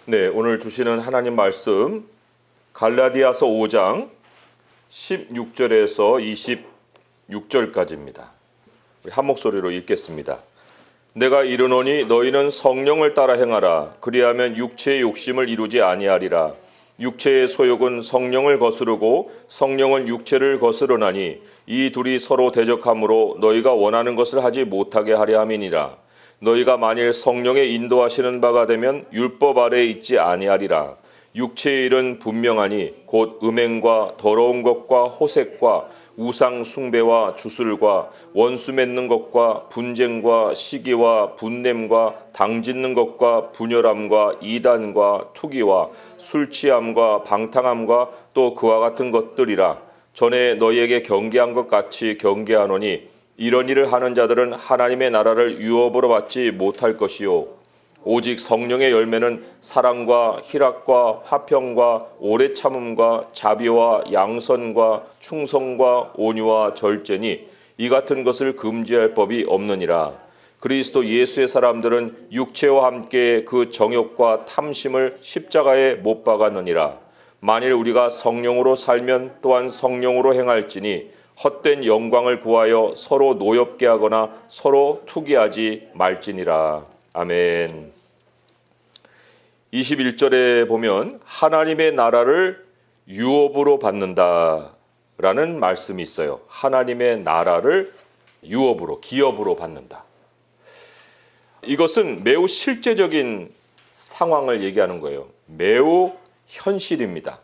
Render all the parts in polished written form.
네, 오늘 주시는 하나님 말씀 갈라디아서 5장 16절에서 26절까지입니다. 우리 한 목소리로 읽겠습니다. 내가 이르노니 너희는 성령을 따라 행하라. 그리하면 육체의 욕심을 이루지 아니하리라. 육체의 소욕은 성령을 거스르고 성령은 육체를 거스르나니 이 둘이 서로 대적하므로 너희가 원하는 것을 하지 못하게 하려 함이니라. 너희가 만일 성령의 인도하시는 바가 되면 율법 아래에 있지 아니하리라. 육체의 일은 분명하니 곧 음행과 더러운 것과 호색과 우상 숭배와 주술과 원수 맺는 것과 분쟁과 시기와 분냄과 당짓는 것과 분열함과 이단과 투기와 술 취함과 방탕함과 또 그와 같은 것들이라. 전에 너희에게 경계한 것 같이 경계하노니 이런 일을 하는 자들은 하나님의 나라를 유업으로 받지 못할 것이요 오직 성령의 열매는 사랑과 희락과 화평과 오래 참음과 자비와 양선과 충성과 온유와 절제니 이 같은 것을 금지할 법이 없느니라. 그리스도 예수의 사람들은 육체와 함께 그 정욕과 탐심을 십자가에 못 박았느니라. 만일 우리가 성령으로 살면 또한 성령으로 행할지니 헛된 영광을 구하여 서로 노엽게 하거나 서로 투기하지 말지니라. 아멘. 21절에 보면 하나님의 나라를 유업으로 받는다라는 말씀이 있어요. 하나님의 나라를 유업으로, 기업으로 받는다. 이것은 매우 실제적인 상황을 얘기하는 거예요. 매우 현실입니다.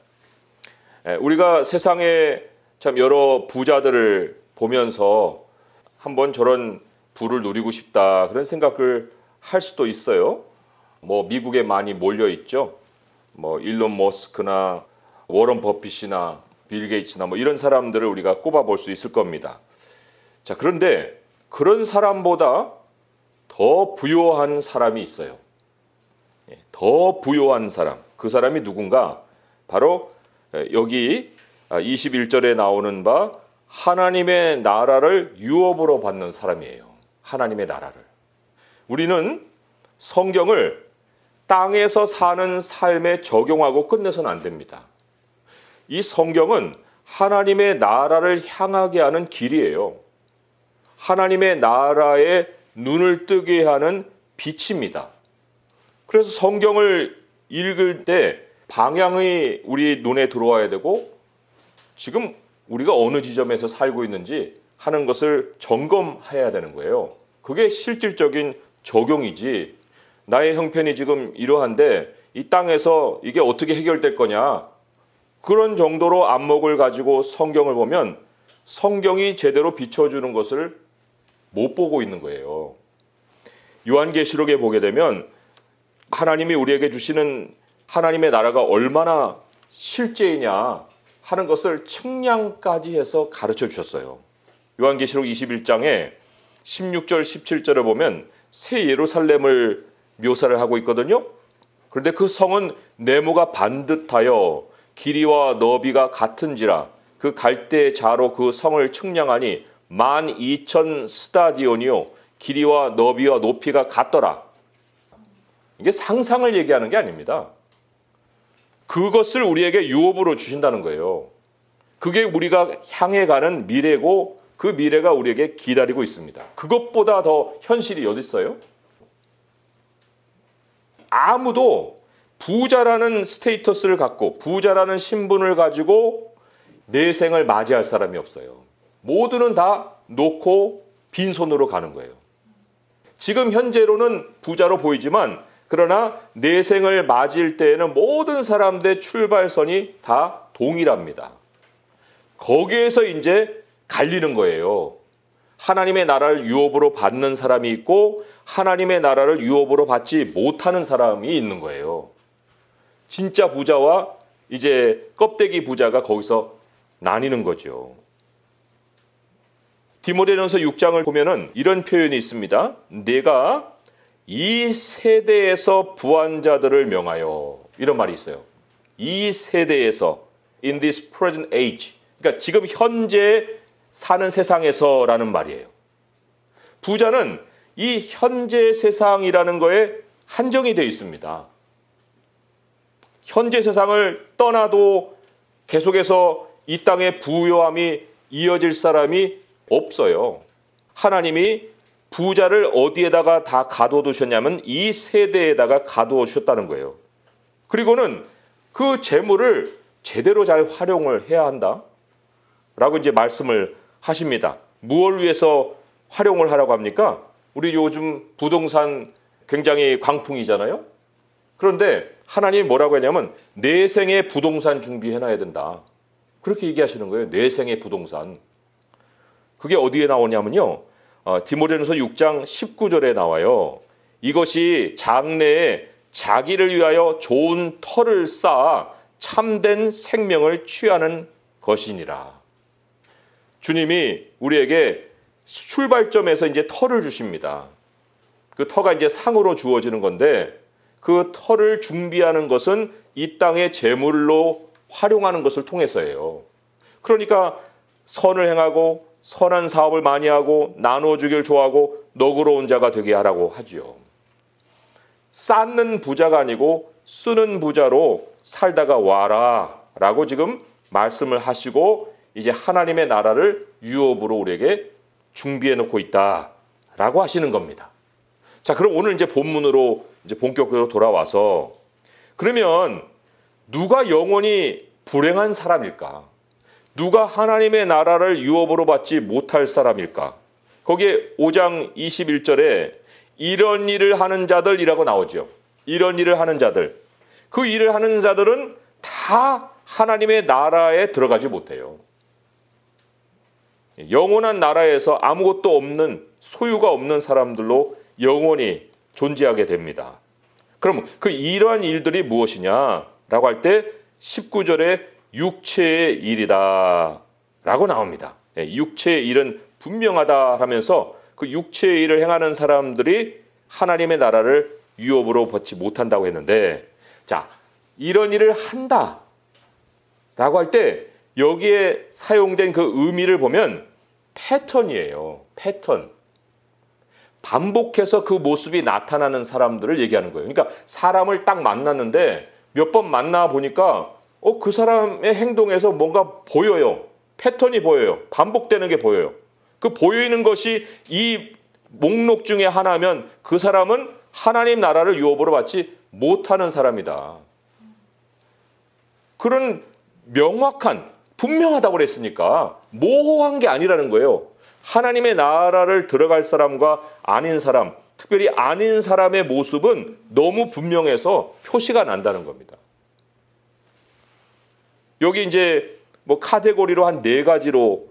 우리가 세상에 참 여러 부자들을 보면서 한번 저런 부를 누리고 싶다 그런 생각을 할 수도 있어요. 미국에 많이 몰려 있죠. 일론 머스크나 워런 버핏이나 빌 게이츠나 이런 사람들을 우리가 꼽아 볼 수 있을 겁니다. 자, 그런데 그런 사람보다 더 부유한 사람이 있어요. 더 부유한 사람. 그 사람이 누군가? 바로 여기 21절에 나오는 바 하나님의 나라를 유업으로 받는 사람이에요. 하나님의 나라를. 우리는 성경을 땅에서 사는 삶에 적용하고 끝내서는 안 됩니다. 이 성경은 하나님의 나라를 향하게 하는 길이에요. 하나님의 나라에 눈을 뜨게 하는 빛입니다. 그래서 성경을 읽을 때 방향이 우리 눈에 들어와야 되고 지금 우리가 어느 지점에서 살고 있는지 하는 것을 점검해야 되는 거예요. 그게 실질적인 적용이지 나의 형편이 지금 이러한데 이 땅에서 이게 어떻게 해결될 거냐 그런 정도로 안목을 가지고 성경을 보면 성경이 제대로 비춰주는 것을 못 보고 있는 거예요. 요한계시록에 보게 되면 하나님이 우리에게 주시는 하나님의 나라가 얼마나 실제이냐 하는 것을 측량까지 해서 가르쳐 주셨어요. 요한계시록 21장에 16절 17절을 보면 새 예루살렘을 묘사를 하고 있거든요. 그런데 그 성은 네모가 반듯하여 길이와 너비가 같은지라 그 갈대 자로 그 성을 측량하니 12,000 스타디온이요 길이와 너비와 높이가 같더라. 이게 상상을 얘기하는 게 아닙니다. 그것을 우리에게 유업으로 주신다는 거예요. 그게 우리가 향해 가는 미래고 그 미래가 우리에게 기다리고 있습니다. 그것보다 더 현실이 어디 있어요? 아무도 부자라는 스테이터스를 갖고 부자라는 신분을 가지고 내 생을 맞이할 사람이 없어요. 모두는 다 놓고 빈손으로 가는 거예요. 지금 현재로는 부자로 보이지만 그러나 내 생을 맞을 때에는 모든 사람들의 출발선이 다 동일합니다. 거기에서 이제 갈리는 거예요. 하나님의 나라를 유업으로 받는 사람이 있고 하나님의 나라를 유업으로 받지 못하는 사람이 있는 거예요. 진짜 부자와 이제 껍데기 부자가 거기서 나뉘는 거죠. 디모데전서 6장을 보면은 이런 표현이 있습니다. 내가 이 세대에서 부한 자들을 명하여 이런 말이 있어요. 이 세대에서 in this present age 그러니까 지금 현재 사는 세상에서라는 말이에요. 부자는 이 현재 세상이라는 거에 한정이 되어 있습니다. 현재 세상을 떠나도 계속해서 이 땅의 부요함이 이어질 사람이 없어요. 하나님이 부자를 어디에다가 다 가둬두셨냐면 이 세대에다가 가두셨다는 거예요. 그리고는 그 재물을 제대로 잘 활용을 해야 한다 라고 이제 말씀을 하십니다. 무엇을 위해서 활용을 하라고 합니까? 우리 요즘 부동산 굉장히 광풍이잖아요. 그런데 하나님이 뭐라고 했냐면 내 생의 부동산 준비해놔야 된다. 그렇게 얘기하시는 거예요. 내 생의 부동산. 그게 어디에 나오냐면요. 디모데전서 6장 19절에 나와요. 이것이 장래에 자기를 위하여 좋은 터를 쌓아 참된 생명을 취하는 것이니라. 주님이 우리에게 출발점에서 이제 터를 주십니다. 그 터가 이제 상으로 주어지는 건데 그 터를 준비하는 것은 이 땅의 재물로 활용하는 것을 통해서예요. 그러니까 선을 행하고 선한 사업을 많이 하고 나눠주길 좋아하고 너그러운 자가 되게 하라고 하지요. 쌓는 부자가 아니고 쓰는 부자로 살다가 와라 라고 지금 말씀을 하시고 이제 하나님의 나라를 유업으로 우리에게 준비해 놓고 있다 라고 하시는 겁니다. 자, 그럼 오늘 이제 본문으로 이제 본격적으로 돌아와서 그러면 누가 영원히 불행한 사람일까? 누가 하나님의 나라를 유업으로 받지 못할 사람일까? 거기에 5장 21절에 이런 일을 하는 자들이라고 나오죠. 이런 일을 하는 자들. 그 일을 하는 자들은 다 하나님의 나라에 들어가지 못해요. 영원한 나라에서 아무것도 없는 소유가 없는 사람들로 영원히 존재하게 됩니다. 그럼 그 이러한 일들이 무엇이냐라고 할 때 19절에 육체의 일이다 라고 나옵니다. 육체의 일은 분명하다 하면서 그 육체의 일을 행하는 사람들이 하나님의 나라를 유업으로 받지 못한다고 했는데, 자, 이런 일을 한다 라고 할 때 여기에 사용된 그 의미를 보면 패턴이에요. 패턴. 반복해서 그 모습이 나타나는 사람들을 얘기하는 거예요. 그러니까 사람을 딱 만났는데 몇 번 만나 보니까 그 사람의 행동에서 뭔가 보여요. 패턴이 보여요. 반복되는 게 보여요. 그 보이는 것이 이 목록 중에 하나면 그 사람은 하나님 나라를 유업으로 받지 못하는 사람이다. 그런 명확한, 분명하다고 그랬으니까 모호한 게 아니라는 거예요. 하나님의 나라를 들어갈 사람과 아닌 사람, 특별히 아닌 사람의 모습은 너무 분명해서 표시가 난다는 겁니다. 여기 이제 뭐 카테고리로 한 4가지로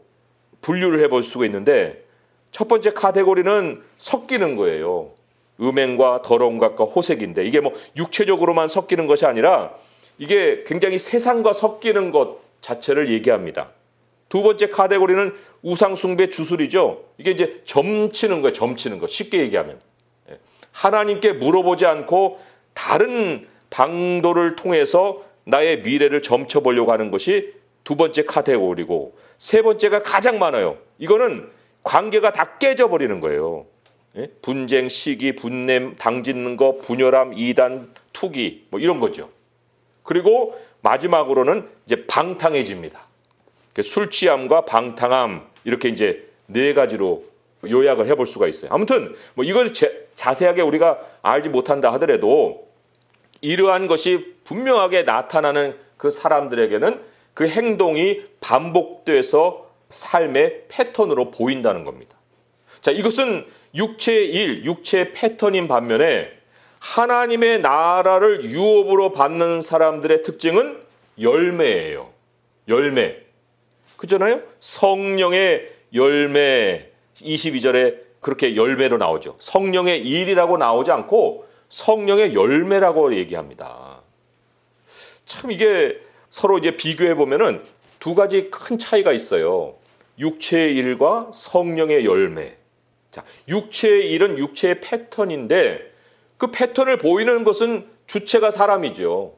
분류를 해볼 수가 있는데, 첫 번째 카테고리는 섞이는 거예요. 음행과 더러운 것과 호색인데, 이게 뭐 육체적으로만 섞이는 것이 아니라 이게 굉장히 세상과 섞이는 것 자체를 얘기합니다. 두 번째 카테고리는 우상숭배 주술이죠. 이게 이제 점치는 거예요. 점치는 거. 쉽게 얘기하면. 하나님께 물어보지 않고 다른 방도를 통해서 나의 미래를 점쳐보려고 하는 것이 두 번째 카테고리고, 세 번째가 가장 많아요. 이거는 관계가 다 깨져버리는 거예요. 분쟁, 시기, 분냄, 당짓는 거, 분열함, 이단, 투기 뭐 이런 거죠. 그리고 마지막으로는 이제 방탕해집니다. 술 취함과 방탕함, 이렇게 이제 4가지로 요약을 해볼 수가 있어요. 아무튼 뭐 이걸 자세하게 우리가 알지 못한다 하더라도 이러한 것이 분명하게 나타나는 그 사람들에게는 그 행동이 반복돼서 삶의 패턴으로 보인다는 겁니다. 자, 이것은 육체의 일, 육체의 패턴인 반면에 하나님의 나라를 유업으로 받는 사람들의 특징은 열매예요. 열매. 그렇잖아요? 성령의 열매. 22절에 그렇게 열매로 나오죠. 성령의 일이라고 나오지 않고 성령의 열매라고 얘기합니다. 참 이게 서로 이제 비교해 보면은 2가지 큰 차이가 있어요. 육체의 일과 성령의 열매. 자, 육체의 일은 육체의 패턴인데 그 패턴을 보이는 것은 주체가 사람이죠.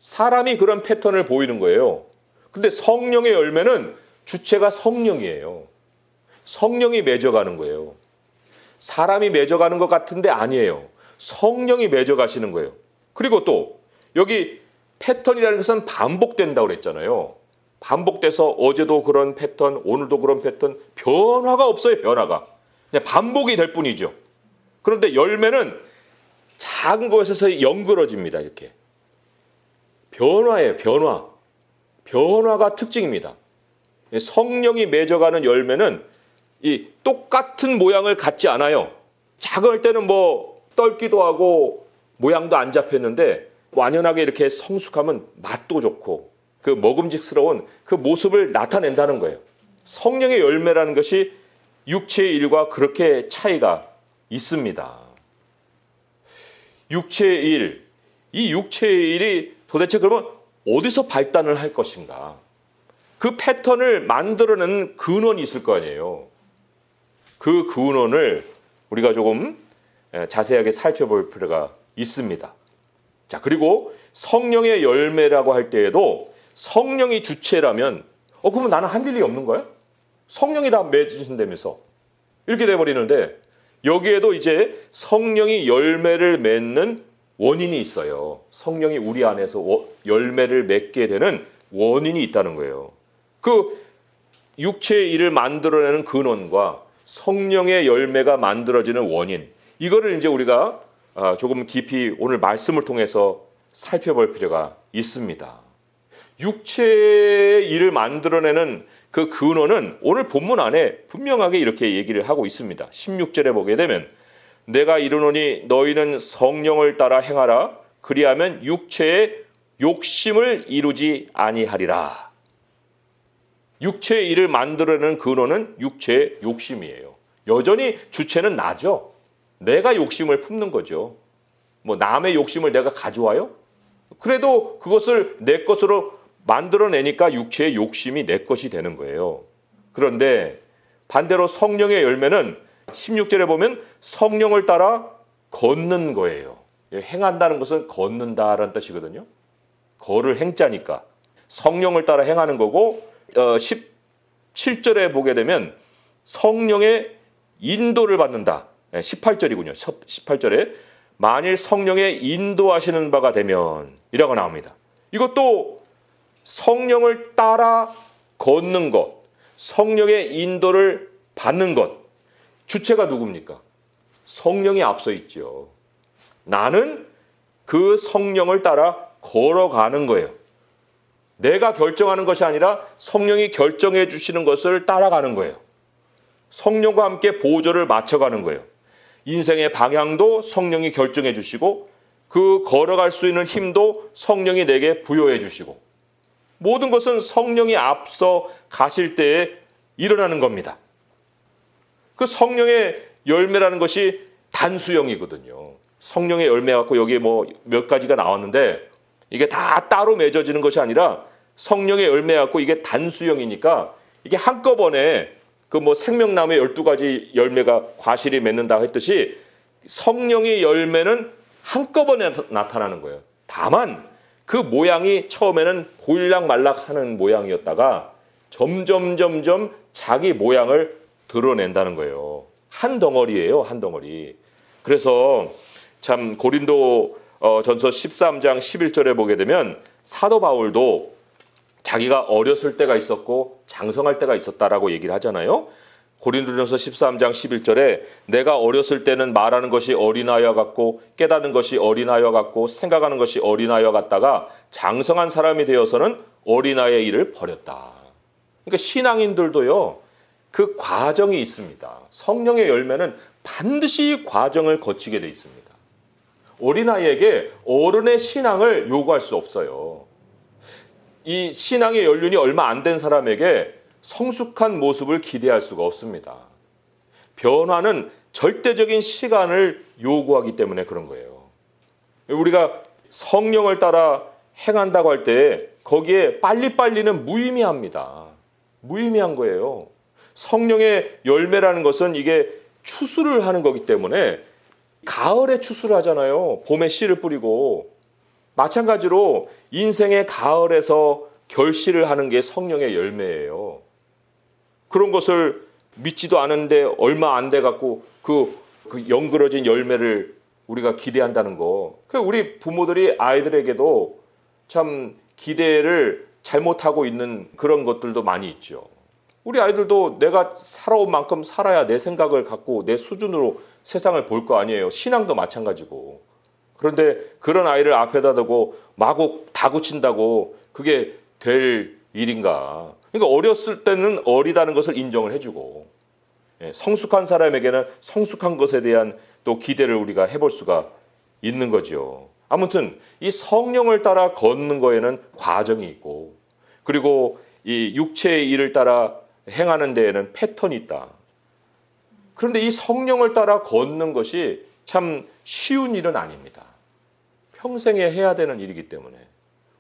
사람이 그런 패턴을 보이는 거예요. 근데 성령의 열매는 주체가 성령이에요. 성령이 맺어가는 거예요. 사람이 맺어가는 것 같은데 아니에요. 성령이 맺어가시는 거예요. 그리고 또 여기 패턴이라는 것은 반복된다고 그랬잖아요. 반복돼서 어제도 그런 패턴, 오늘도 그런 패턴, 변화가 없어요. 변화가. 그냥 반복이 될 뿐이죠. 그런데 열매는 작은 것에서 연그러집니다. 이렇게. 변화예요. 변화. 변화가 특징입니다. 성령이 맺어가는 열매는 이 똑같은 모양을 갖지 않아요. 작을 때는 뭐 떨기도 하고 모양도 안 잡혔는데 완연하게 이렇게 성숙하면 맛도 좋고 그 먹음직스러운 그 모습을 나타낸다는 거예요. 성령의 열매라는 것이 육체의 일과 그렇게 차이가 있습니다. 육체의 일, 이 육체의 일이 도대체 그러면 어디서 발단을 할 것인가? 그 패턴을 만들어내는 근원이 있을 거 아니에요. 그 근원을 우리가 조금 자세하게 살펴볼 필요가 있습니다. 자, 그리고 성령의 열매라고 할 때에도 성령이 주체라면 그러면 나는 한 일이 없는 거야? 성령이 다 맺으신다면서 이렇게 돼버리는데 여기에도 이제 성령이 열매를 맺는 원인이 있어요. 성령이 우리 안에서 열매를 맺게 되는 원인이 있다는 거예요. 그 육체의 일을 만들어내는 근원과 성령의 열매가 만들어지는 원인, 이거를 이제 우리가 조금 깊이 오늘 말씀을 통해서 살펴볼 필요가 있습니다. 육체의 일을 만들어내는 그 근원은 오늘 본문 안에 분명하게 이렇게 얘기를 하고 있습니다. 16절에 보게 되면 내가 이르노니 너희는 성령을 따라 행하라. 그리하면 육체의 욕심을 이루지 아니하리라. 육체의 일을 만들어내는 근원은 육체의 욕심이에요. 여전히 주체는 나죠. 내가 욕심을 품는 거죠. 뭐 남의 욕심을 내가 가져와요? 그래도 그것을 내 것으로 만들어내니까 육체의 욕심이 내 것이 되는 거예요. 그런데 반대로 성령의 열매는 16절에 보면 성령을 따라 걷는 거예요. 행한다는 것은 걷는다라는 뜻이거든요. 걸을 행자니까 성령을 따라 행하는 거고 17절에 보게 되면 성령의 인도를 받는다. 18절이군요. 18절에 만일 성령의 인도하시는 바가 되면 이라고 나옵니다. 이것도 성령을 따라 걷는 것, 성령의 인도를 받는 것, 주체가 누굽니까? 성령이 앞서 있죠. 나는 그 성령을 따라 걸어가는 거예요. 내가 결정하는 것이 아니라 성령이 결정해 주시는 것을 따라가는 거예요. 성령과 함께 보조를 맞춰가는 거예요. 인생의 방향도 성령이 결정해 주시고 그 걸어갈 수 있는 힘도 성령이 내게 부여해 주시고 모든 것은 성령이 앞서 가실 때에 일어나는 겁니다. 그 성령의 열매라는 것이 단수형이거든요. 성령의 열매 갖고 여기에 뭐 몇 가지가 나왔는데 이게 다 따로 맺어지는 것이 아니라 성령의 열매 갖고 이게 단수형이니까 이게 한꺼번에 그 뭐 생명나무의 12가지 열매가 과실이 맺는다 했듯이 성령의 열매는 한꺼번에 나타나는 거예요. 다만 그 모양이 처음에는 보일락말락 하는 모양이었다가 점점 자기 모양을 드러낸다는 거예요. 한 덩어리예요. 한 덩어리. 그래서 참 고린도 전서 13장 11절에 보게 되면 사도 바울도 자기가 어렸을 때가 있었고 장성할 때가 있었다라고 얘기를 하잖아요. 고린도전서 13장 11절에 내가 어렸을 때는 말하는 것이 어린아이와 같고 깨닫는 것이 어린아이와 같고 생각하는 것이 어린아이와 같다가 장성한 사람이 되어서는 어린아이의 일을 버렸다. 그러니까 신앙인들도요. 그 과정이 있습니다. 성령의 열매는 반드시 과정을 거치게 돼 있습니다. 어린아이에게 어른의 신앙을 요구할 수 없어요. 이 신앙의 연륜이 얼마 안 된 사람에게 성숙한 모습을 기대할 수가 없습니다. 변화는 절대적인 시간을 요구하기 때문에 그런 거예요. 우리가 성령을 따라 행한다고 할 때 거기에 빨리빨리는 무의미합니다. 무의미한 거예요. 성령의 열매라는 것은 이게 추수를 하는 거기 때문에 가을에 추수를 하잖아요. 봄에 씨를 뿌리고 마찬가지로 인생의 가을에서 결실을 하는 게 성령의 열매예요. 그런 것을 믿지도 않은데 얼마 안 돼 갖고 그 연그러진 열매를 우리가 기대한다는 거. 그 우리 부모들이 아이들에게도 참 기대를 잘못하고 있는 그런 것들도 많이 있죠. 우리 아이들도 내가 살아온 만큼 살아야 내 생각을 갖고 내 수준으로 세상을 볼 거 아니에요. 신앙도 마찬가지고. 그런데 그런 아이를 앞에다 두고 마구 다구친다고 그게 될 일인가? 그러니까 어렸을 때는 어리다는 것을 인정을 해주고, 성숙한 사람에게는 성숙한 것에 대한 또 기대를 우리가 해볼 수가 있는 거죠. 아무튼 이 성령을 따라 걷는 거에는 과정이 있고, 그리고 이 육체의 일을 따라 행하는 데에는 패턴이 있다. 그런데 이 성령을 따라 걷는 것이 참 쉬운 일은 아닙니다. 평생에 해야 되는 일이기 때문에.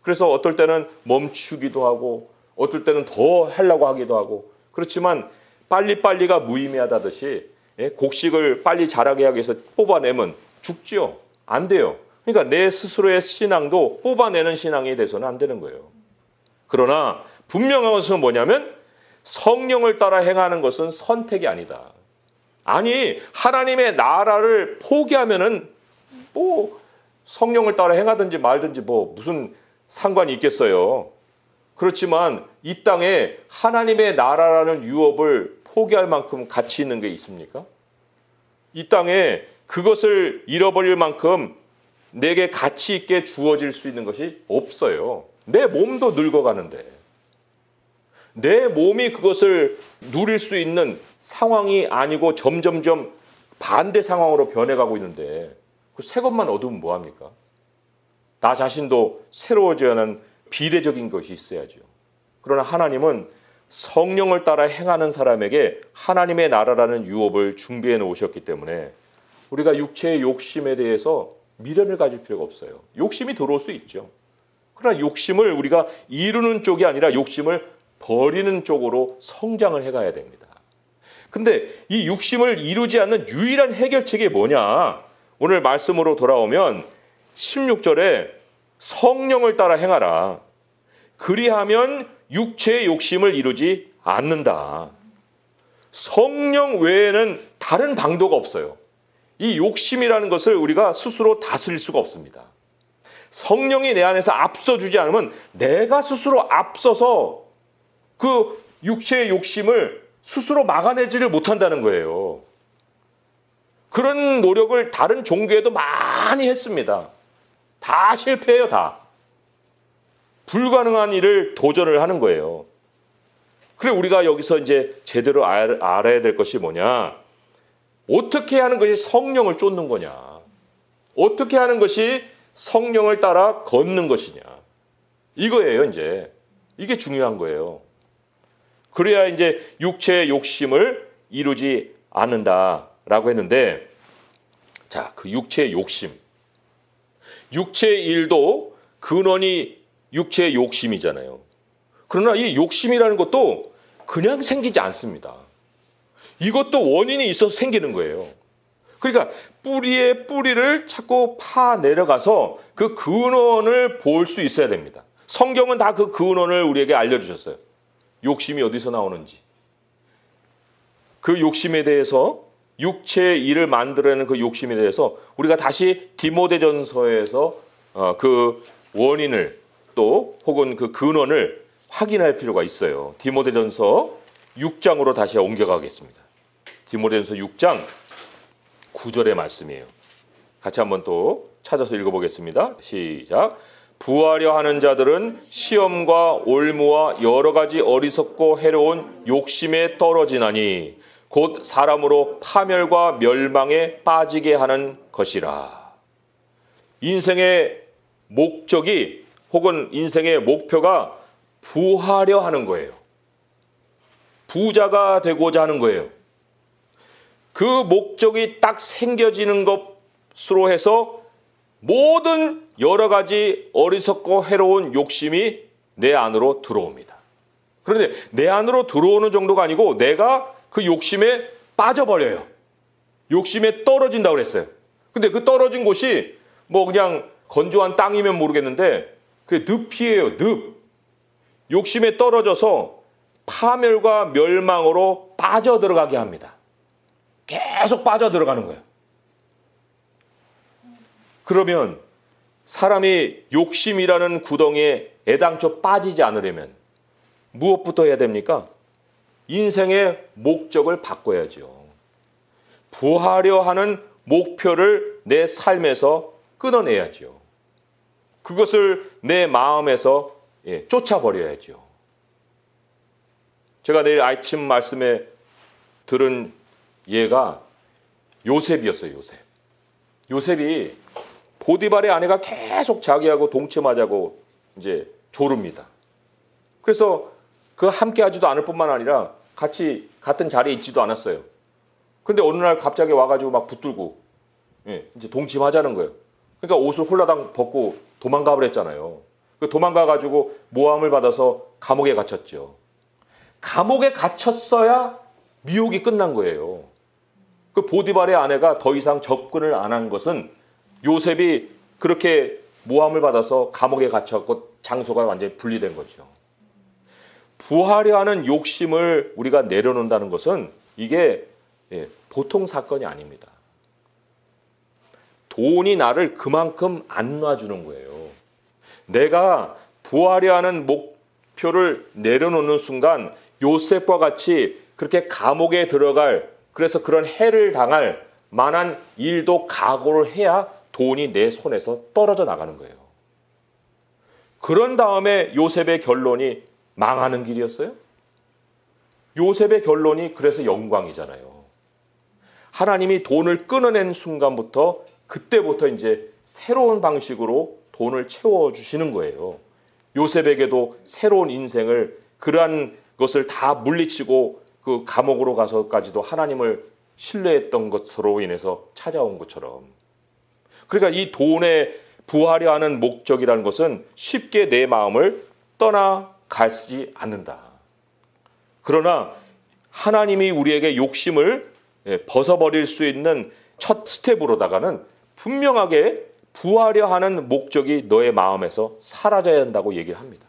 그래서 어떨 때는 멈추기도 하고 어떨 때는 더 하려고 하기도 하고, 그렇지만 빨리빨리가 무의미하다듯이 곡식을 빨리 자라게 하기 위해서 뽑아내면 죽지요. 안 돼요. 그러니까 내 스스로의 신앙도 뽑아내는 신앙이 돼서는 안 되는 거예요. 그러나 분명한 것은 뭐냐면 성령을 따라 행하는 것은 선택이 아니다. 아니, 하나님의 나라를 포기하면은 뭐 성령을 따라 행하든지 말든지 뭐 무슨 상관이 있겠어요. 그렇지만 이 땅에 하나님의 나라라는 유업을 포기할 만큼 가치 있는 게 있습니까? 이 땅에 그것을 잃어버릴 만큼 내게 가치 있게 주어질 수 있는 것이 없어요. 내 몸도 늙어가는데, 내 몸이 그것을 누릴 수 있는 상황이 아니고 점점점 반대 상황으로 변해가고 있는데 그 새 것만 얻으면 뭐합니까? 나 자신도 새로워져야 하는 비례적인 것이 있어야죠. 그러나 하나님은 성령을 따라 행하는 사람에게 하나님의 나라라는 유업을 준비해 놓으셨기 때문에 우리가 육체의 욕심에 대해서 미련을 가질 필요가 없어요. 욕심이 들어올 수 있죠. 그러나 욕심을 우리가 이루는 쪽이 아니라 욕심을 버리는 쪽으로 성장을 해가야 됩니다. 근데 이 욕심을 이루지 않는 유일한 해결책이 뭐냐? 오늘 말씀으로 돌아오면 16절에 성령을 따라 행하라. 그리하면 육체의 욕심을 이루지 않는다. 성령 외에는 다른 방도가 없어요. 이 욕심이라는 것을 우리가 스스로 다스릴 수가 없습니다. 성령이 내 안에서 앞서주지 않으면 내가 스스로 앞서서 그 육체의 욕심을 스스로 막아내지를 못한다는 거예요. 그런 노력을 다른 종교에도 많이 했습니다. 다 실패해요, 다. 불가능한 일을 도전을 하는 거예요. 그래, 우리가 여기서 이제 제대로 알아야 될 것이 뭐냐? 어떻게 하는 것이 성령을 쫓는 거냐? 어떻게 하는 것이 성령을 따라 걷는 것이냐? 이거예요, 이제. 이게 중요한 거예요. 그래야 이제 육체의 욕심을 이루지 않는다라고 했는데, 자, 그 육체의 욕심. 육체의 일도 근원이 육체의 욕심이잖아요. 그러나 이 욕심이라는 것도 그냥 생기지 않습니다. 이것도 원인이 있어서 생기는 거예요. 그러니까 뿌리의 뿌리를 자꾸 파 내려가서 그 근원을 볼 수 있어야 됩니다. 성경은 다 그 근원을 우리에게 알려주셨어요. 욕심이 어디서 나오는지. 그 욕심에 대해서, 육체의 일을 만들어내는 그 욕심에 대해서 우리가 다시 디모데전서에서 그 원인을 또 혹은 그 근원을 확인할 필요가 있어요. 디모데전서 6장으로 다시 옮겨가겠습니다. 디모데전서 6장 9절의 말씀이에요. 같이 한번 또 찾아서 읽어보겠습니다. 시작. 부하려 하는 자들은 시험과 올무와 여러 가지 어리석고 해로운 욕심에 떨어지나니 곧 사람으로 파멸과 멸망에 빠지게 하는 것이라. 인생의 목적이 혹은 인생의 목표가 부하려 하는 거예요. 부자가 되고자 하는 거예요. 그 목적이 딱 생겨지는 것으로 해서 모든 여러 가지 어리석고 해로운 욕심이 내 안으로 들어옵니다. 그런데 내 안으로 들어오는 정도가 아니고 내가 그 욕심에 빠져버려요. 욕심에 떨어진다고 그랬어요. 근데 그 떨어진 곳이 뭐 그냥 건조한 땅이면 모르겠는데 그게 늪이에요, 늪. 욕심에 떨어져서 파멸과 멸망으로 빠져들어가게 합니다. 계속 빠져들어가는 거예요. 그러면 사람이 욕심이라는 구덩이에 애당초 빠지지 않으려면 무엇부터 해야 됩니까? 인생의 목적을 바꿔야죠. 부하려 하는 목표를 내 삶에서 끊어내야죠. 그것을 내 마음에서 쫓아버려야죠. 제가 내일 아침 말씀에 들은 예가 요셉이었어요. 요셉이 보디발의 아내가 계속 자기하고 동침하자고 이제 조릅니다. 그래서 그 함께 하지도 않을 뿐만 아니라 같이 같은 자리에 있지도 않았어요. 근데 어느 날 갑자기 와가지고 막 붙들고 이제 동침하자는 거예요. 그러니까 옷을 홀라당 벗고 도망가 버렸잖아요. 도망가가지고 모함을 받아서 감옥에 갇혔죠. 감옥에 갇혔어야 미혹이 끝난 거예요. 그 보디발의 아내가 더 이상 접근을 안 한 것은 요셉이 그렇게 모함을 받아서 감옥에 갇혔고 장소가 완전히 분리된 거죠. 부하려 하는 욕심을 우리가 내려놓는다는 것은 이게 보통 사건이 아닙니다. 돈이 나를 그만큼 안 놔주는 거예요. 내가 부하려 하는 목표를 내려놓는 순간 요셉과 같이 그렇게 감옥에 들어갈, 그래서 그런 해를 당할 만한 일도 각오를 해야 돈이 내 손에서 떨어져 나가는 거예요. 그런 다음에 요셉의 결론이 망하는 길이었어요? 요셉의 결론이 그래서 영광이잖아요. 하나님이 돈을 끊어낸 순간부터 그때부터 이제 새로운 방식으로 돈을 채워주시는 거예요. 요셉에게도 새로운 인생을, 그러한 것을 다 물리치고 그 감옥으로 가서까지도 하나님을 신뢰했던 것으로 인해서 찾아온 것처럼. 그러니까 이 돈에 부하려 하는 목적이라는 것은 쉽게 내 마음을 떠나가지 않는다. 그러나 하나님이 우리에게 욕심을 벗어버릴 수 있는 첫 스텝으로다가는 분명하게 부하려 하는 목적이 너의 마음에서 사라져야 한다고 얘기를 합니다.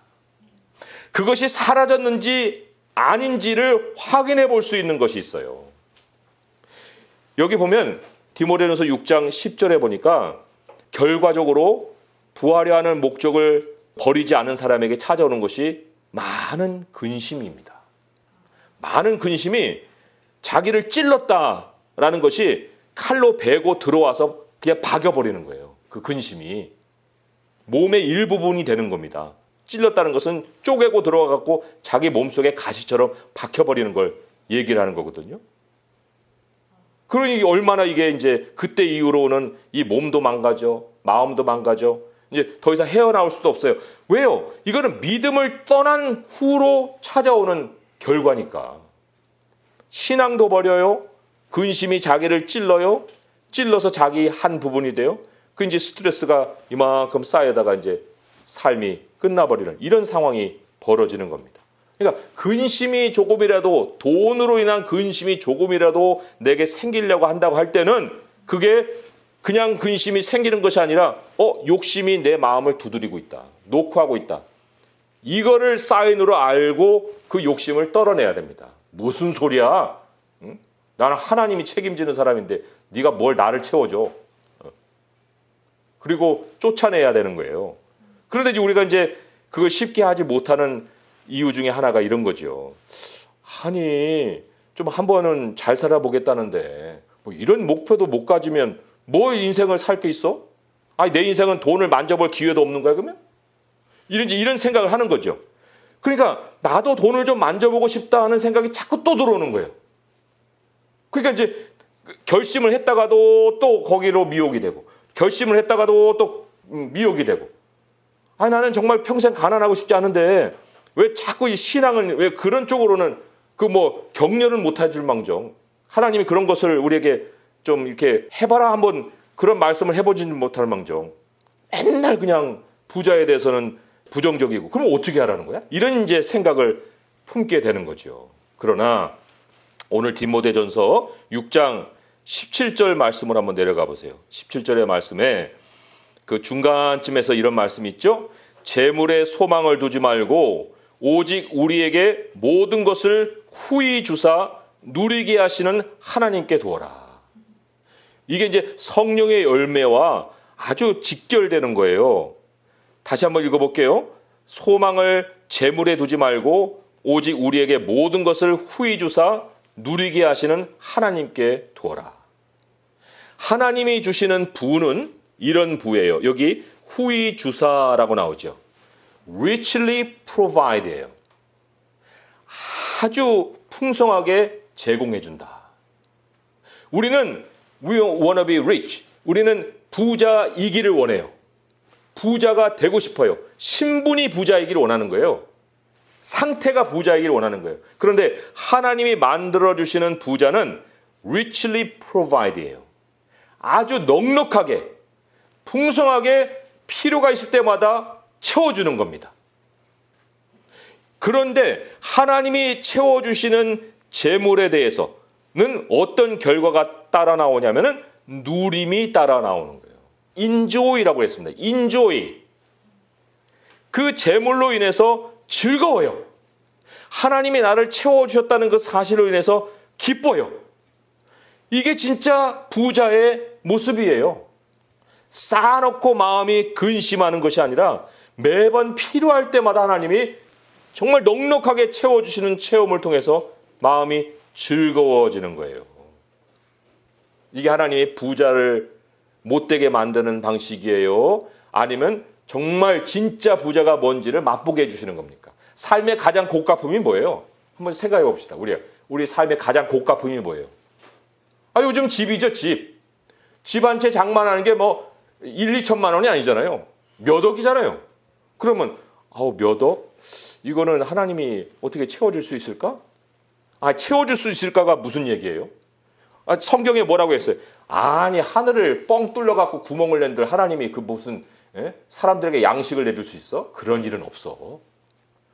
그것이 사라졌는지 아닌지를 확인해 볼 수 있는 것이 있어요. 여기 보면 디모데전서 6장 10절에 보니까 결과적으로 부하려 하는 목적을 버리지 않은 사람에게 찾아오는 것이 많은 근심입니다. 많은 근심이 자기를 찔렀다라는 것이 칼로 베고 들어와서 그냥 박여버리는 거예요. 그 근심이 몸의 일부분이 되는 겁니다. 찔렀다는 것은 쪼개고 들어와갖고 자기 몸속에 가시처럼 박혀버리는 걸 얘기를 하는 거거든요. 그러니 얼마나 이게 이제 그때 이후로는 이 몸도 망가져, 마음도 망가져, 이제 더 이상 헤어나올 수도 없어요. 왜요? 이거는 믿음을 떠난 후로 찾아오는 결과니까. 신앙도 버려요. 근심이 자기를 찔러요. 찔러서 자기 한 부분이 돼요. 그 이제 스트레스가 이만큼 쌓여다가 이제 삶이 끝나버리는 이런 상황이 벌어지는 겁니다. 그러니까 근심이 조금이라도, 돈으로 인한 근심이 조금이라도 내게 생기려고 한다고 할 때는 그게 그냥 근심이 생기는 것이 아니라 욕심이 내 마음을 두드리고 있다. 노크하고 있다. 이거를 사인으로 알고 그 욕심을 떨어내야 됩니다. 무슨 소리야? 응? 나는 하나님이 책임지는 사람인데 네가 뭘 나를 채워줘. 그리고 쫓아내야 되는 거예요. 그런데 우리가 이제 그걸 쉽게 하지 못하는 이유 중에 하나가 이런 거죠. 아니, 좀 한 번은 잘 살아보겠다는데 뭐 이런 목표도 못 가지면 뭐 인생을 살 게 있어? 아니, 내 인생은 돈을 만져볼 기회도 없는 거야, 그러면? 이런 생각을 하는 거죠. 그러니까 나도 돈을 좀 만져보고 싶다 하는 생각이 자꾸 또 들어오는 거예요. 그러니까 이제 결심을 했다가도 또 거기로 미혹이 되고, 결심을 했다가도 또 미혹이 되고. 아니, 나는 정말 평생 가난하고 싶지 않은데 왜 자꾸 이 신앙을, 왜 그런 쪽으로는 그 뭐 격려는 못 해줄 망정, 하나님이 그런 것을 우리에게 좀 이렇게 해봐라 한번 그런 말씀을 해보지는 못할 망정, 맨날 그냥 부자에 대해서는 부정적이고, 그럼 어떻게 하라는 거야? 이런 이제 생각을 품게 되는 거죠. 그러나 오늘 디모데전서 6장 17절 말씀을 한번 내려가 보세요. 17절의 말씀에 그 중간쯤에서 이런 말씀이 있죠. 재물에 소망을 두지 말고 오직 우리에게 모든 것을 후히 주사 누리게 하시는 하나님께 두어라. 이게 이제 성령의 열매와 아주 직결되는 거예요. 다시 한번 읽어볼게요. 소망을 재물에 두지 말고 오직 우리에게 모든 것을 후히 주사 누리게 하시는 하나님께 두어라. 하나님이 주시는 부는 이런 부예요. 여기 후히 주사라고 나오죠. richly provide예요. 아주 풍성하게 제공해 준다. 우리는 we wanna be rich. 우리는 부자이기를 원해요. 부자가 되고 싶어요. 신분이 부자이기를 원하는 거예요. 상태가 부자이기를 원하는 거예요. 그런데 하나님이 만들어주시는 부자는 richly provide예요. 아주 넉넉하게, 풍성하게 필요가 있을 때마다 채워주는 겁니다. 그런데 하나님이 채워주시는 재물에 대해서는 어떤 결과가 따라 나오냐면은 누림이 따라 나오는 거예요. enjoy라고 했습니다. enjoy. 그 재물로 인해서 즐거워요. 하나님이 나를 채워주셨다는 그 사실로 인해서 기뻐요. 이게 진짜 부자의 모습이에요. 쌓아놓고 마음이 근심하는 것이 아니라 매번 필요할 때마다 하나님이 정말 넉넉하게 채워주시는 체험을 통해서 마음이 즐거워지는 거예요. 이게 하나님이 부자를 못되게 만드는 방식이에요? 아니면 정말 진짜 부자가 뭔지를 맛보게 해주시는 겁니까? 삶의 가장 고가품이 뭐예요? 한번 생각해 봅시다. 우리 삶의 가장 고가품이 뭐예요? 요즘 집이죠, 집. 집 한 채 장만하는 게 뭐 1, 2천만 원이 아니잖아요. 몇 억이잖아요. 그러면 몇 억? 이거는 하나님이 어떻게 채워줄 수 있을까? 채워줄 수 있을까가 무슨 얘기예요? 성경에 뭐라고 했어요? 아니, 하늘을 뻥 뚫려갖고 구멍을 낸들 하나님이 그 무슨 사람들에게 양식을 내줄 수 있어? 그런 일은 없어.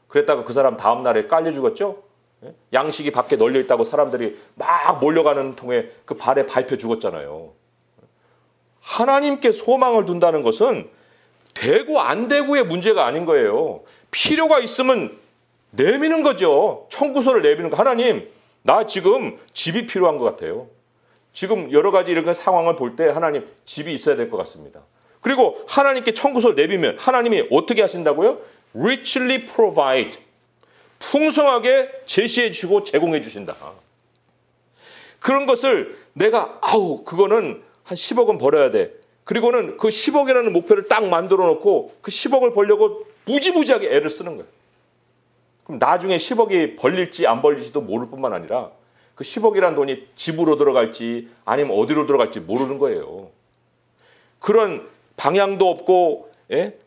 그랬다가 그 사람 다음 날에 깔려 죽었죠? 양식이 밖에 널려 있다고 사람들이 막 몰려가는 통에 그 발에 밟혀 죽었잖아요. 하나님께 소망을 둔다는 것은 되고 안 되고의 문제가 아닌 거예요. 필요가 있으면 내미는 거죠. 청구서를 내미는 거. 하나님, 나 지금 집이 필요한 것 같아요. 지금 여러 가지 이런 상황을 볼 때 하나님 집이 있어야 될 것 같습니다. 그리고 하나님께 청구서를 내비면 하나님이 어떻게 하신다고요? richly provide. 풍성하게 제시해 주시고 제공해 주신다. 그런 것을 내가 그거는 한 10억은 벌어야 돼. 그리고는 그 10억이라는 목표를 딱 만들어 놓고 그 10억을 벌려고 무지무지하게 애를 쓰는 거예요. 그럼 나중에 10억이 벌릴지 안 벌릴지도 모를 뿐만 아니라 그 10억이라는 돈이 집으로 들어갈지 아니면 어디로 들어갈지 모르는 거예요. 그런 방향도 없고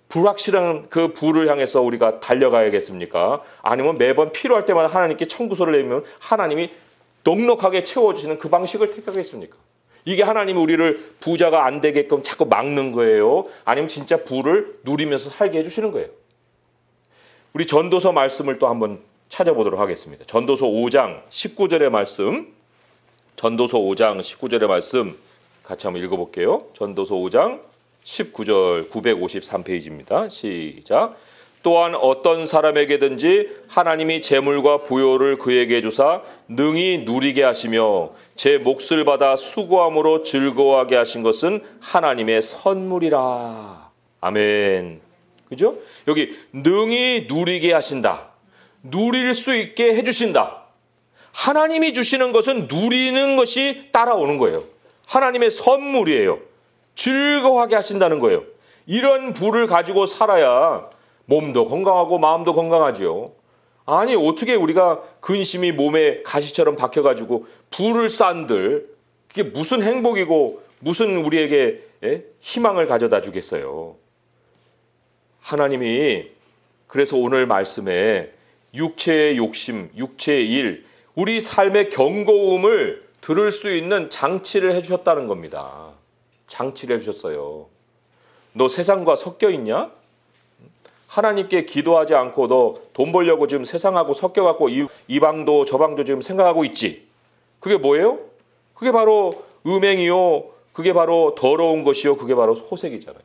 불확실한 그 부를 향해서 우리가 달려가야겠습니까? 아니면 매번 필요할 때마다 하나님께 청구서를 내면 하나님이 넉넉하게 채워주시는 그 방식을 택하겠습니까? 이게 하나님이 우리를 부자가 안 되게끔 자꾸 막는 거예요? 아니면 진짜 부를 누리면서 살게 해주시는 거예요? 우리 전도서 말씀을 또 한번 찾아보도록 하겠습니다. 전도서 5장 19절의 말씀, 전도서 5장 19절의 말씀 같이 한번 읽어볼게요. 전도서 5장 19절 953페이지입니다. 시작. 또한 어떤 사람에게든지 하나님이 재물과 부요를 그에게 주사 능히 누리게 하시며 제 몫을 받아 수고함으로 즐거워하게 하신 것은 하나님의 선물이라. 아멘. 그죠? 여기 능히 누리게 하신다. 누릴 수 있게 해주신다. 하나님이 주시는 것은 누리는 것이 따라오는 거예요. 하나님의 선물이에요. 즐거워하게 하신다는 거예요. 이런 부를 가지고 살아야 몸도 건강하고 마음도 건강하죠. 아니, 어떻게 우리가 근심이 몸에 가시처럼 박혀가지고 부를 쌓은들 그게 무슨 행복이고 무슨 우리에게 희망을 가져다 주겠어요. 하나님이 그래서 오늘 말씀에 육체의 욕심, 육체의 일, 우리 삶의 경고음을 들을 수 있는 장치를 해주셨다는 겁니다. 장치를 해주셨어요. 너 세상과 섞여 있냐? 하나님께 기도하지 않고 너 돈 벌려고 지금 세상하고 섞여갖고 이방도 저방도 지금 생각하고 있지. 그게 뭐예요? 그게 바로 음행이요. 그게 바로 더러운 것이요. 그게 바로 호색이잖아요.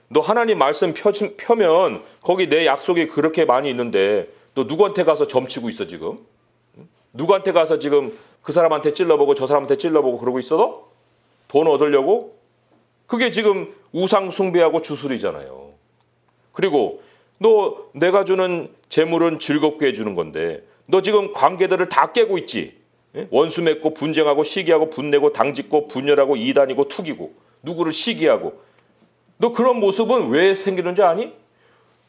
너 하나님 말씀 펴면 거기 내 약속이 그렇게 많이 있는데 너 누구한테 가서 점치고 있어 지금? 누구한테 가서 지금 그 사람한테 찔러보고 저 사람한테 찔러보고 그러고 있어 너? 돈 얻으려고? 그게 지금 우상 숭배하고 주술이잖아요. 그리고 너 내가 주는 재물은 즐겁게 해주는 건데 너 지금 관계들을 다 깨고 있지. 원수 맺고 분쟁하고 시기하고 분내고 당짓고 분열하고 이단이고 투기고 누구를 시기하고 너 그런 모습은 왜 생기는지 아니?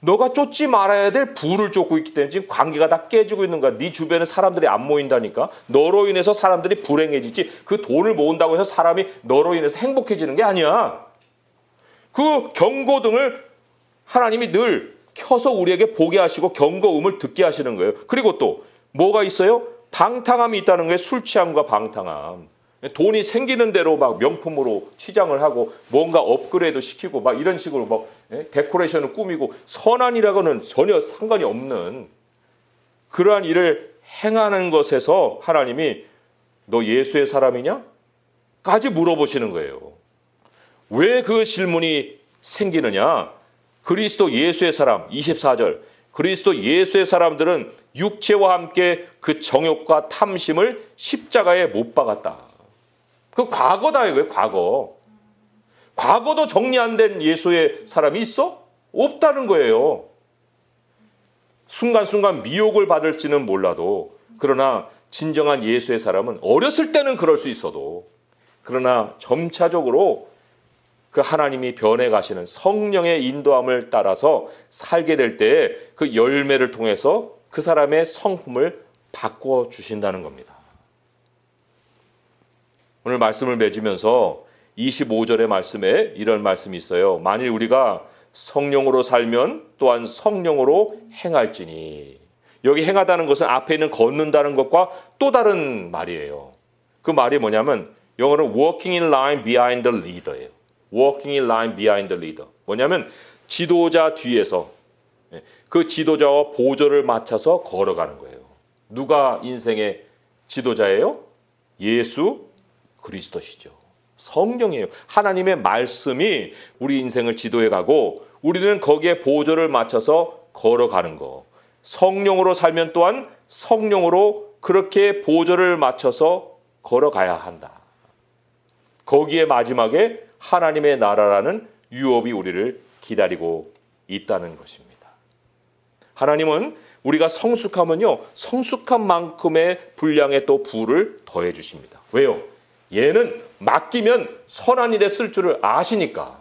너가 쫓지 말아야 될 부를 쫓고 있기 때문에 지금 관계가 다 깨지고 있는 거야. 네 주변에 사람들이 안 모인다니까. 너로 인해서 사람들이 불행해지지. 그 돈을 모은다고 해서 사람이 너로 인해서 행복해지는 게 아니야. 그 경고등을 하나님이 늘 켜서 우리에게 보게 하시고 경고음을 듣게 하시는 거예요. 그리고 또 뭐가 있어요? 방탕함이 있다는 거예요. 술 취함과 방탕함. 돈이 생기는 대로 막 명품으로 치장을 하고 뭔가 업그레이드 시키고 막 이런 식으로 막 데코레이션을 꾸미고 선한이라고는 전혀 상관이 없는 그러한 일을 행하는 것에서 하나님이 너 예수의 사람이냐? 까지 물어보시는 거예요. 왜 그 질문이 생기느냐? 그리스도 예수의 사람 24절 그리스도 예수의 사람들은 육체와 함께 그 정욕과 탐심을 십자가에 못 박았다. 그 과거다 이거예요. 과거. 과거도 정리 안 된 예수의 사람이 있어? 없다는 거예요. 순간순간 미혹을 받을지는 몰라도 그러나 진정한 예수의 사람은 어렸을 때는 그럴 수 있어도 그러나 점차적으로 그 하나님이 변해 가시는 성령의 인도함을 따라서 살게 될 때 그 열매를 통해서 그 사람의 성품을 바꿔 주신다는 겁니다. 오늘 말씀을 맺으면서 25절의 말씀에 이런 말씀이 있어요. 만일 우리가 성령으로 살면 또한 성령으로 행할지니. 여기 행하다는 것은 앞에 있는 걷는다는 것과 또 다른 말이에요. 그 말이 뭐냐면 영어로는 walking in line behind the leader예요. walking in line behind the leader. 뭐냐면 지도자 뒤에서 그 지도자와 보조를 맞춰서 걸어가는 거예요. 누가 인생의 지도자예요? 예수 그리스도시죠. 성령이에요. 하나님의 말씀이 우리 인생을 지도해 가고 우리는 거기에 보조를 맞춰서 걸어가는 거. 성령으로 살면 또한 성령으로 그렇게 보조를 맞춰서 걸어가야 한다. 거기에 마지막에 하나님의 나라라는 유업이 우리를 기다리고 있다는 것입니다. 하나님은 우리가 성숙하면요, 성숙한 만큼의 분량의 또 부를 더해 주십니다. 왜요? 얘는 맡기면 선한 일에 쓸 줄을 아시니까.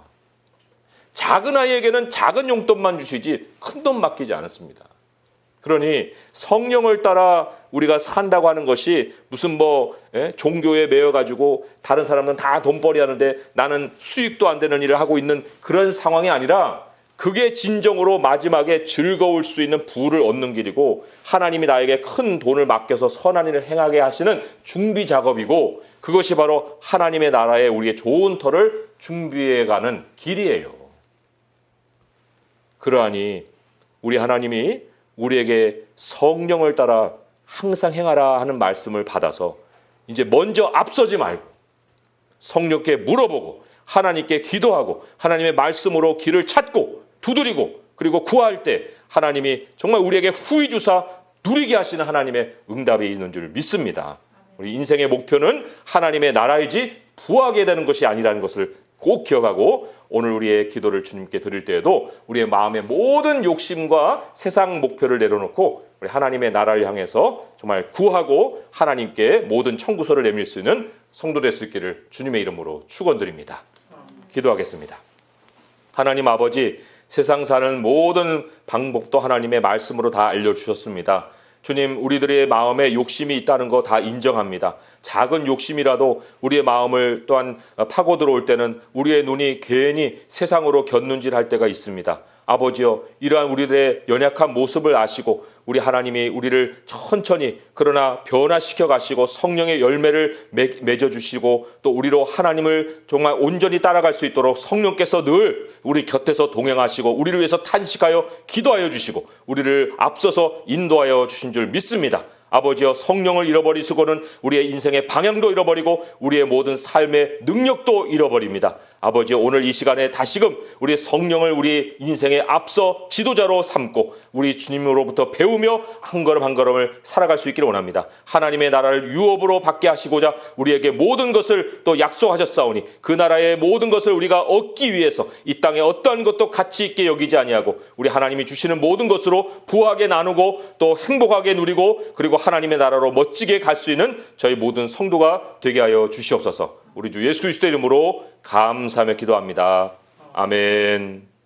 작은 아이에게는 작은 용돈만 주시지 큰 돈 맡기지 않았습니다. 그러니 성령을 따라 우리가 산다고 하는 것이 무슨 종교에 매여가지고 다른 사람은 다 돈벌이 하는데 나는 수익도 안 되는 일을 하고 있는 그런 상황이 아니라 그게 진정으로 마지막에 즐거울 수 있는 부를 얻는 길이고 하나님이 나에게 큰 돈을 맡겨서 선한 일을 행하게 하시는 준비 작업이고 그것이 바로 하나님의 나라에 우리의 좋은 터를 준비해가는 길이에요. 그러하니 우리 하나님이 우리에게 성령을 따라 항상 행하라 하는 말씀을 받아서 이제 먼저 앞서지 말고 성령께 물어보고 하나님께 기도하고 하나님의 말씀으로 길을 찾고 두드리고 그리고 구할 때 하나님이 정말 우리에게 후히 주사 누리게 하시는 하나님의 응답이 있는 줄 믿습니다. 우리 인생의 목표는 하나님의 나라이지 부하게 되는 것이 아니라는 것을 꼭 기억하고 오늘 우리의 기도를 주님께 드릴 때에도 우리의 마음의 모든 욕심과 세상 목표를 내려놓고 우리 하나님의 나라를 향해서 정말 구하고 하나님께 모든 청구서를 내밀 수 있는 성도 될 수 있기를 주님의 이름으로 축원드립니다. 기도하겠습니다. 하나님 아버지, 세상 사는 모든 방법도 하나님의 말씀으로 다 알려주셨습니다. 주님, 우리들의 마음에 욕심이 있다는 거 다 인정합니다. 작은 욕심이라도 우리의 마음을 또한 파고 들어올 때는 우리의 눈이 괜히 세상으로 곁눈질할 때가 있습니다. 아버지여, 이러한 우리들의 연약한 모습을 아시고 우리 하나님이 우리를 천천히 그러나 변화시켜 가시고 성령의 열매를 맺어주시고 또 우리로 하나님을 정말 온전히 따라갈 수 있도록 성령께서 늘 우리 곁에서 동행하시고 우리를 위해서 탄식하여 기도하여 주시고 우리를 앞서서 인도하여 주신 줄 믿습니다. 아버지여, 성령을 잃어버리시고는 우리의 인생의 방향도 잃어버리고 우리의 모든 삶의 능력도 잃어버립니다. 아버지, 오늘 이 시간에 다시금 우리 성령을 우리 인생의 앞서 지도자로 삼고 우리 주님으로부터 배우며 한 걸음 한 걸음을 살아갈 수 있기를 원합니다. 하나님의 나라를 유업으로 받게 하시고자 우리에게 모든 것을 또 약속하셨사오니 그 나라의 모든 것을 우리가 얻기 위해서 이 땅에 어떠한 것도 가치 있게 여기지 아니하고 우리 하나님이 주시는 모든 것으로 부하게 나누고 또 행복하게 누리고 그리고 하나님의 나라로 멋지게 갈 수 있는 저희 모든 성도가 되게 하여 주시옵소서. 우리 주 예수 그리스도의 이름으로 감사하며 기도합니다. 아멘.